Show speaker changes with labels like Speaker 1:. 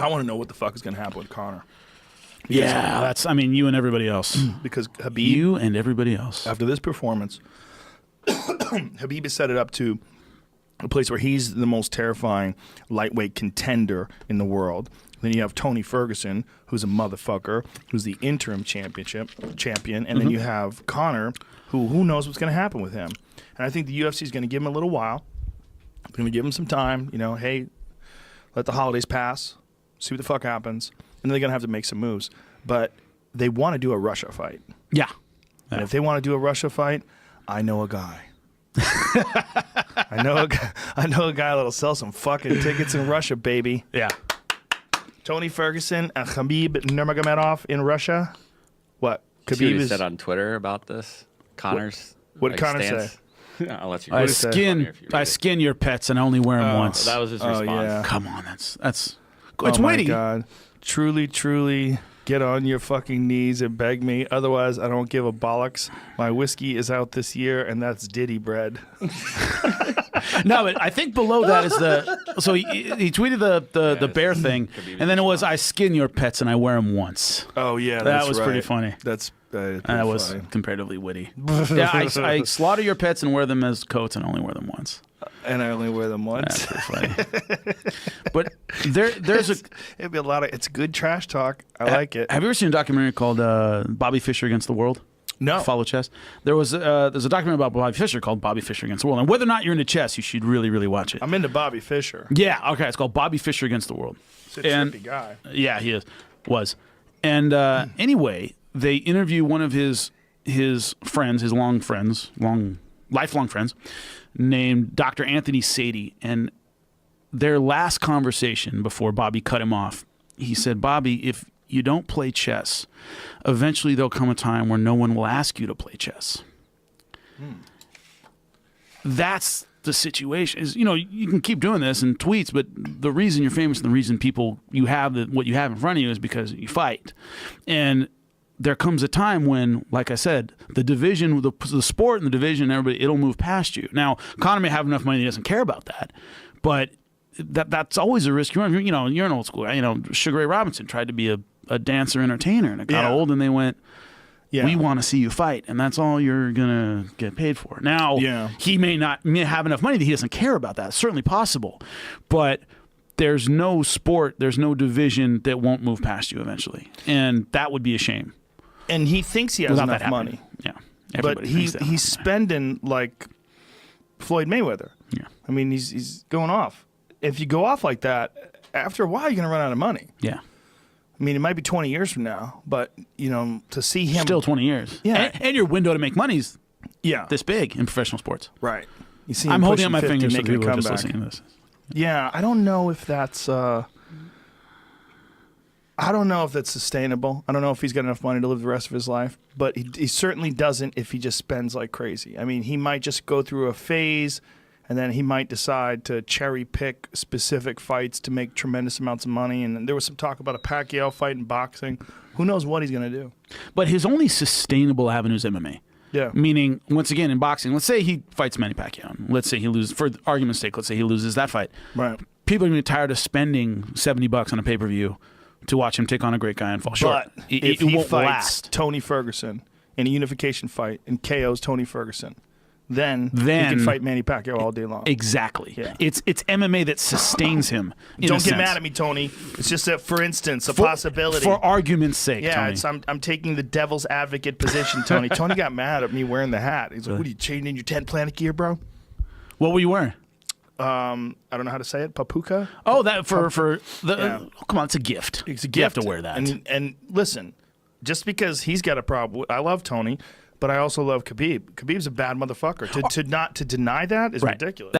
Speaker 1: I want to know what the fuck is going to happen with Conor.
Speaker 2: Because, you and everybody else.
Speaker 1: Because Khabib...
Speaker 2: You and everybody else.
Speaker 1: After this performance, Khabib has set it up to a place where he's the most terrifying lightweight contender in the world. Then you have Tony Ferguson, who's a motherfucker, who's the interim champion, and then you have Conor, who knows what's going to happen with him. And I think the UFC is going to give him a little while. They're going to give him some time. Hey, let the holidays pass, see what the fuck happens, and then they're going to have to make some moves. But they want to do a Russia fight.
Speaker 2: Yeah.
Speaker 1: And if they want to do a Russia fight, I know a guy. I know a guy that'll sell some fucking tickets in Russia, baby.
Speaker 2: Yeah.
Speaker 1: Tony Ferguson and Khabib Nurmagomedov in Russia. What?
Speaker 3: Khabib said on Twitter about this. Conor's.
Speaker 1: What did Conor say?
Speaker 3: I'll let you.
Speaker 2: I skin your pets and I only wear them once.
Speaker 3: That was his response.
Speaker 1: Yeah.
Speaker 2: Come on, that's it's
Speaker 1: oh
Speaker 2: witty.
Speaker 1: My God. Truly, get on your fucking knees and beg me. Otherwise, I don't give a bollocks. My whiskey is out this year, and that's Diddy bread.
Speaker 2: No, but I think below that is so he tweeted the bear thing, and then it was I skin your pets and I wear them once.
Speaker 1: Oh yeah,
Speaker 2: that was pretty funny.
Speaker 1: That
Speaker 2: was
Speaker 1: funny.
Speaker 2: comparatively witty. Yeah, I slaughter your pets and wear them as coats and only wear them once.
Speaker 1: And I only wear them once.
Speaker 2: That's pretty funny. But there's
Speaker 1: it'd be a lot of it's good trash talk. I like it.
Speaker 2: Have you ever seen a documentary called Bobby Fischer Against the World?
Speaker 1: No.
Speaker 2: Follow chess. There's a documentary about Bobby Fischer called Bobby Fischer Against the World. And whether or not you're into chess, you should really, really watch it.
Speaker 1: I'm into Bobby Fischer.
Speaker 2: Yeah, okay. It's called Bobby Fischer Against the World.
Speaker 1: He's a trippy guy.
Speaker 2: Yeah, he was. And anyway, they interview one of his friends, his lifelong friends, named Dr. Anthony Sadie. And their last conversation before Bobby cut him off, he said, Bobby, if you don't play chess, eventually there'll come a time where no one will ask you to play chess. That's the situation. Is you can keep doing this in tweets, but the reason you're famous and the reason you have what you have in front of you is because you fight. And there comes a time when, like I said, the division, the sport and the division, it'll move past you. Now, Conor may have enough money he doesn't care about that, but that's always a risk. You're an old school. Sugar Ray Robinson tried to be a dancer entertainer, and it got old, and they went, we want to see you fight, and that's all you're gonna get paid for. Now, he may have enough money that he doesn't care about that. It's certainly possible, but there's no sport, there's no division that won't move past you eventually, and that would be a shame.
Speaker 1: And he thinks he has enough money.
Speaker 2: Yeah,
Speaker 1: but he's spending like Floyd Mayweather.
Speaker 2: Yeah,
Speaker 1: I mean he's going off. If you go off like that, after a while you're gonna run out of money.
Speaker 2: Yeah.
Speaker 1: I mean, it might be 20 years from now, but, to see him...
Speaker 2: Still 20 years.
Speaker 1: Yeah.
Speaker 2: And your window to make money is
Speaker 1: Yeah.
Speaker 2: this big in professional sports.
Speaker 1: Right. You see him
Speaker 2: I'm holding up
Speaker 1: pushing
Speaker 2: my
Speaker 1: 50,
Speaker 2: fingers so
Speaker 1: making a
Speaker 2: people are just
Speaker 1: comeback.
Speaker 2: listening to this.
Speaker 1: Yeah, I don't know if that's... I don't know if that's sustainable. I don't know if he's got enough money to live the rest of his life, but he certainly doesn't if he just spends like crazy. I mean, he might just go through a phase, and then he might decide to cherry pick specific fights to make tremendous amounts of money. And there was some talk about a Pacquiao fight in boxing. Who knows what he's going to do?
Speaker 2: But his only sustainable avenue is MMA.
Speaker 1: Yeah.
Speaker 2: Meaning, once again, in boxing, let's say he fights Manny Pacquiao. Let's say he loses, for argument's sake, let's say he loses that fight.
Speaker 1: Right.
Speaker 2: People are going to be tired of spending $70 on a pay-per-view to watch him take on a great guy and fall short.
Speaker 1: But
Speaker 2: It
Speaker 1: if he
Speaker 2: won't
Speaker 1: fights
Speaker 2: last.
Speaker 1: Tony Ferguson in a unification fight and KOs Tony Ferguson, then he can fight Manny Pacquiao all day long.
Speaker 2: Exactly.
Speaker 1: Yeah.
Speaker 2: It's MMA that sustains him.
Speaker 1: Don't get mad at me, Tony. It's just that, for instance, a possibility.
Speaker 2: For argument's sake,
Speaker 1: yeah,
Speaker 2: Tony.
Speaker 1: I'm taking the devil's advocate position, Tony. Tony got mad at me wearing the hat. He's like, "What are you changing your 10 Planet gear, bro?"
Speaker 2: What were you wearing?
Speaker 1: I don't know how to say it. Papuka.
Speaker 2: Oh, that for the.
Speaker 1: Yeah.
Speaker 2: Oh, come on, it's a gift.
Speaker 1: It's a gift.
Speaker 2: You have to wear that.
Speaker 1: And listen, just because he's got a problem, I love Tony, but I also love Khabib. Khabib's a bad motherfucker. To deny that is ridiculous.